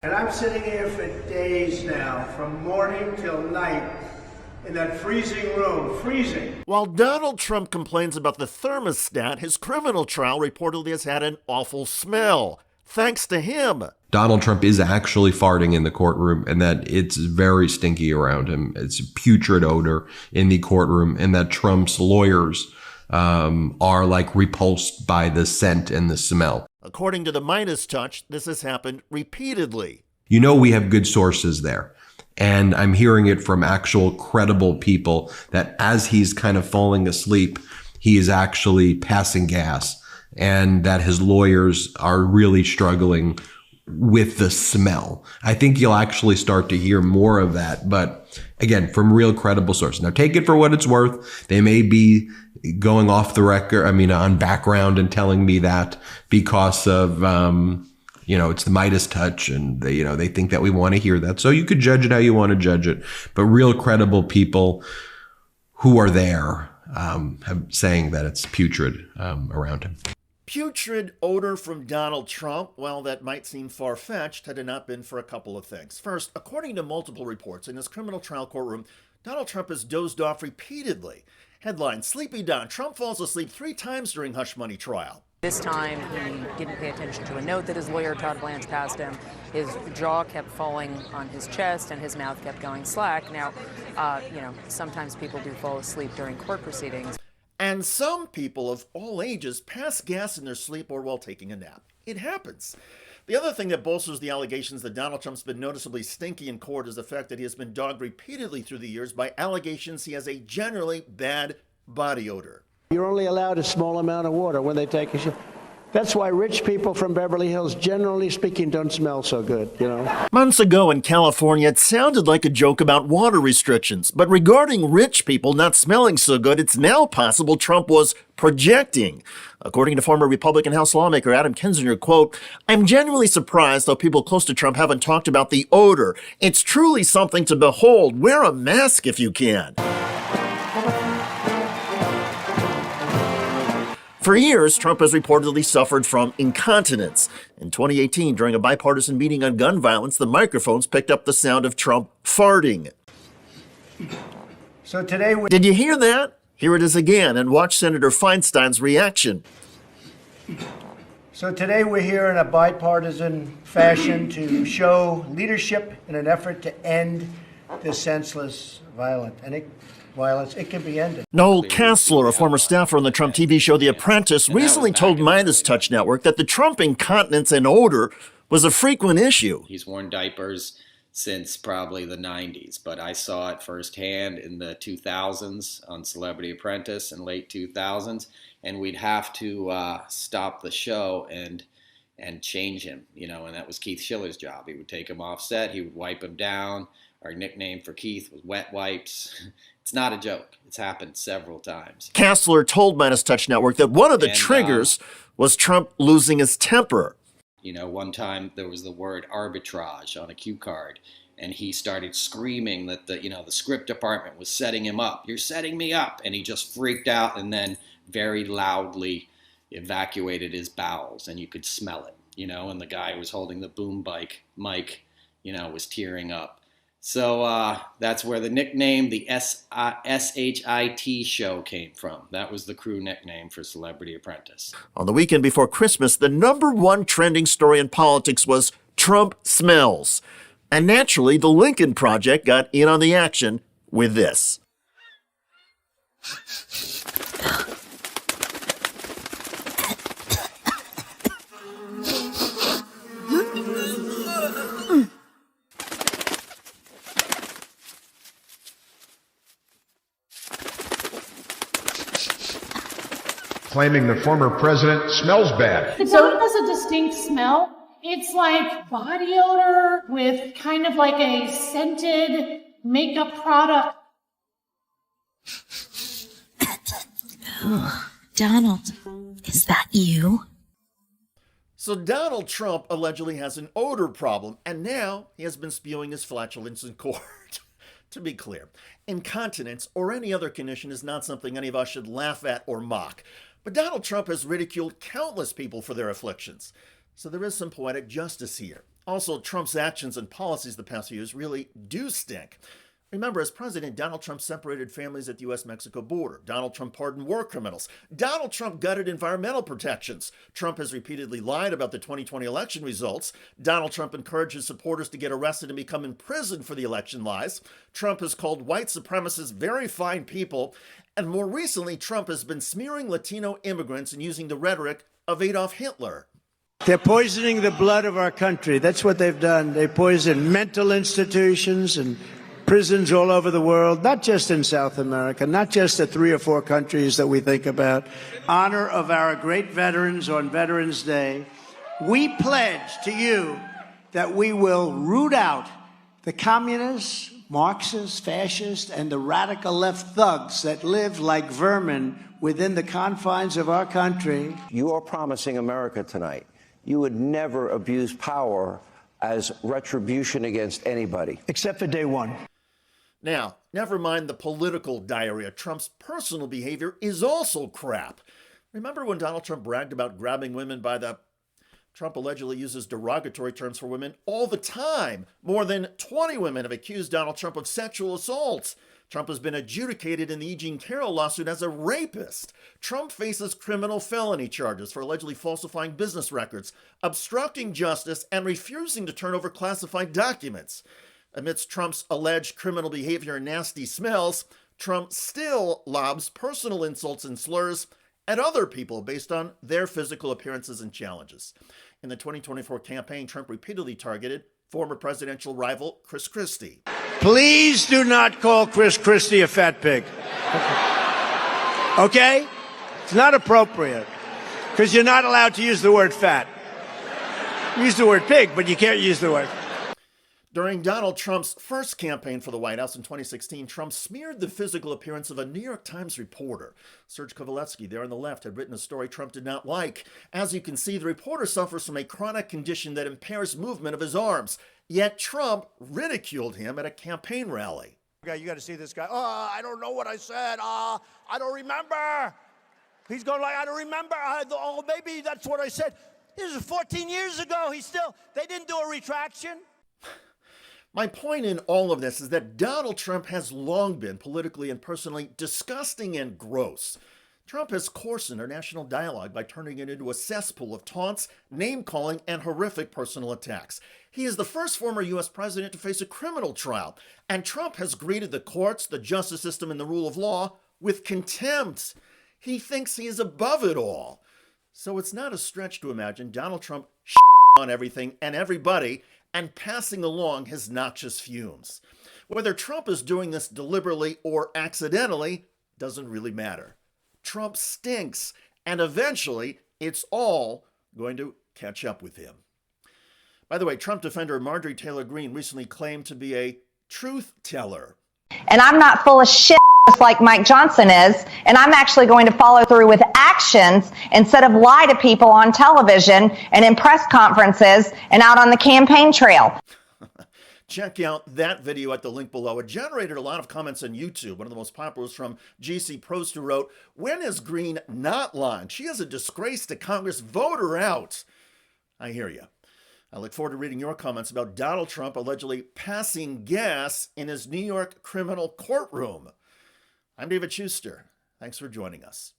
And I'm sitting here for days now, from morning till night, in that freezing room, freezing. While Donald Trump complains about the thermostat, his criminal trial reportedly has had an awful smell. Thanks to him. Donald Trump is actually farting in the courtroom, and that it's very stinky around him. It's a putrid odor in the courtroom, and that Trump's lawyers are like repulsed by the scent and the smell. According to the MeidasTouch, this has happened repeatedly. You know, we have good sources there. And I'm hearing it from actual credible people that as he's kind of falling asleep, he is actually passing gas, and that his lawyers are really struggling with the smell. I think you'll actually start to hear more of that. But again, from real credible sources. Now, take it for what it's worth. They may be going off the record, on background and telling me that because of, it's the MeidasTouch, and they think that we want to hear that. So you could judge it how you want to judge it. But real credible people who are there have saying that it's putrid around him. Putrid odor from Donald Trump? Well, that might seem far-fetched had it not been for a couple of things. First, according to multiple reports, in his criminal trial courtroom, Donald Trump has dozed off repeatedly. Headline, Sleepy Don, Trump falls asleep 3 times during hush money trial. This time, he didn't pay attention to a note that his lawyer, Todd Blanche, passed him. His jaw kept falling on his chest, and his mouth kept going slack. Now, sometimes people do fall asleep during court proceedings. And some people of all ages pass gas in their sleep or while taking a nap. It happens. The other thing that bolsters the allegations that Donald Trump's been noticeably stinky in court is the fact that he has been dogged repeatedly through the years by allegations he has a generally bad body odor. You're only allowed a small amount of water when they take a shower. That's why rich people from Beverly Hills, generally speaking, don't smell so good, Months ago in California, it sounded like a joke about water restrictions. But regarding rich people not smelling so good, it's now possible Trump was projecting. According to former Republican House lawmaker Adam Kinzinger, quote, "I'm genuinely surprised how people close to Trump haven't talked about the odor. It's truly something to behold. Wear a mask if you can." For years, Trump has reportedly suffered from incontinence. In 2018, during a bipartisan meeting on gun violence, the microphones picked up the sound of Trump farting. So today Did you hear that? Here it is again, and watch Senator Feinstein's reaction. So today we're here in a bipartisan fashion to show leadership in an effort to end this senseless violence. It can be ended. Noel Kessler, a former staffer on the Trump TV show The Apprentice, recently told MeidasTouch Network that the Trump incontinence and odor was a frequent issue. He's worn diapers since probably the 90s, but I saw it firsthand in the 2000s on Celebrity Apprentice in late 2000s, and we'd have to stop the show and change him, and that was Keith Schiller's job. He would take him off set, he would wipe him down. Our nickname for Keith was Wet Wipes. It's not a joke. It's happened several times. Kessler told MeidasTouch Network that one of the triggers was Trump losing his temper. One time there was the word arbitrage on a cue card, and he started screaming that the script department was setting him up. "You're setting me up." And he just freaked out and then very loudly evacuated his bowels, and you could smell it, and the guy who was holding the boom mic, was tearing up. So that's where the nickname, the SHIT show, came from. That was the crew nickname for Celebrity Apprentice. On the weekend before Christmas, the #1 trending story in politics was Trump smells. And naturally, the Lincoln Project got in on the action with this. Claiming the former president smells bad. The dog has a distinct smell. It's like body odor with kind of like a scented makeup product. Donald, is that you? So Donald Trump allegedly has an odor problem, and now he has been spewing his flatulence in court. To be clear, incontinence or any other condition is not something any of us should laugh at or mock. But Donald Trump has ridiculed countless people for their afflictions. So there is some poetic justice here. Also, Trump's actions and policies the past few years really do stink. Remember, as president, Donald Trump separated families at the U.S.-Mexico border. Donald Trump pardoned war criminals. Donald Trump gutted environmental protections. Trump has repeatedly lied about the 2020 election results. Donald Trump encouraged his supporters to get arrested and become imprisoned for the election lies. Trump has called white supremacists very fine people. And more recently, Trump has been smearing Latino immigrants and using the rhetoric of Adolf Hitler. They're poisoning the blood of our country. That's what they've done. They poison mental institutions and prisons all over the world, not just in South America, not just the 3 or 4 countries that we think about. Honor of our great veterans on Veterans Day. We pledge to you that we will root out the communists, Marxists, fascists, and the radical left thugs that live like vermin within the confines of our country. You are promising America tonight you would never abuse power as retribution against anybody. Except for day one. Now, never mind the political diarrhea. Trump's personal behavior is also crap. Remember when Donald Trump bragged about grabbing women by the... Trump allegedly uses derogatory terms for women all the time. More than 20 women have accused Donald Trump of sexual assaults. Trump has been adjudicated in the E. Jean Carroll lawsuit as a rapist. Trump faces criminal felony charges for allegedly falsifying business records, obstructing justice, and refusing to turn over classified documents. Amidst Trump's alleged criminal behavior and nasty smells, Trump still lobs personal insults and slurs at other people based on their physical appearances and challenges. In the 2024 campaign, Trump repeatedly targeted former presidential rival Chris Christie. Please do not call Chris Christie a fat pig. Okay? It's not appropriate because you're not allowed to use the word fat. Use the word pig, but you can't use the word. During Donald Trump's first campaign for the White House in 2016, Trump smeared the physical appearance of a New York Times reporter. Serge Kovalevsky, there on the left, had written a story Trump did not like. As you can see, the reporter suffers from a chronic condition that impairs movement of his arms. Yet Trump ridiculed him at a campaign rally. You got to see this guy. Oh, I don't know what I said. I don't remember. He's going like, I don't remember. Oh, maybe that's what I said. This is 14 years ago. They didn't do a retraction. My point in all of this is that Donald Trump has long been politically and personally disgusting and gross. Trump has coarsened our national dialogue by turning it into a cesspool of taunts, name-calling, and horrific personal attacks. He is the first former U.S. president to face a criminal trial, and Trump has greeted the courts, the justice system, and the rule of law with contempt. He thinks he is above it all. So it's not a stretch to imagine Donald Trump on everything and everybody and passing along his noxious fumes. Whether Trump is doing this deliberately or accidentally doesn't really matter. Trump stinks, and eventually it's all going to catch up with him. By the way, Trump defender Marjorie Taylor Greene recently claimed to be a truth teller. And I'm not full of shit just like Mike Johnson is, and I'm actually going to follow through with actions instead of lie to people on television and in press conferences and out on the campaign trail. Check out that video at the link below. It generated a lot of comments on YouTube. One of the most popular was from GC Prost, who wrote, "When is Greene not lying? She is a disgrace to Congress. Vote her out." I hear you. I look forward to reading your comments about Donald Trump allegedly passing gas in his New York criminal courtroom. I'm David Shuster. Thanks for joining us.